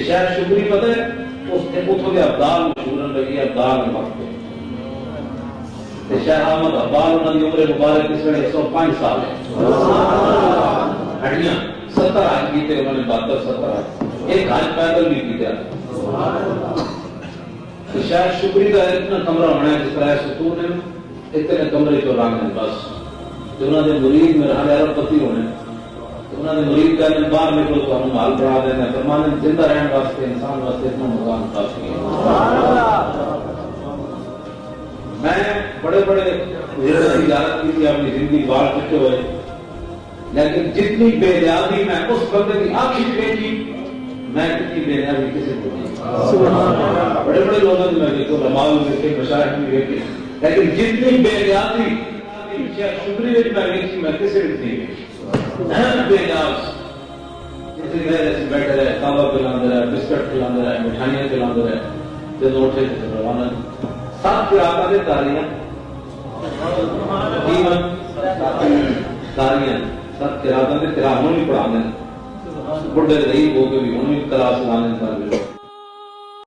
شاید شکری پتہ ہے اس نے اتوں کے ابدال مشہور لگی ابدال میں وقت شاہ احمد ابدال انہوں کی عمر مبارک اس ویلے 105 سال ہے ہڈیاں 70 حج کیتے انہوں نے 72 70 ایک حج پیدل بھی کیتے شاید شکری کا اتنا کمرہ ہونا ہے جس طرح ستون ہے اتنے کمرے جو رنگ ہے بس جو انہوں نے مرید میں رہنے ارب پتی ہونے انہوں نے مرید کا باہر نکلو تو ہم مال بڑھا دینا فرمانے زندہ رہنے واسطے انسان واسطے اتنا مقام کافی ہے. میں بڑے بڑے زیارت کی تھی اپنی زندگی بال چکے ہوئے لیکن جتنی بے نیازی میں اس بندے کی آنکھ دیکھی میں کتنی بے نیازی کسی کو نہیں. بڑے بڑے لوگوں نے میں دیکھو رمال دیکھے مشاہد بھی دیکھے لیکن جتنی بے نیازی شکری میں دیکھی میں کسی بھی نہیں بے نیاز جتنی ایسے بیٹھے رہے کعبہ پلاندے رہے بسکٹ پلاندے رہے مٹھائیاں پلاندے رہے جب اٹھے تو روانہ سات قراءتاں دے تاریاں سات قراءتاں دے تراہم بھی پڑھاندے بڑھے رہی ہو کے بھی انہوں بھی کلاس لانے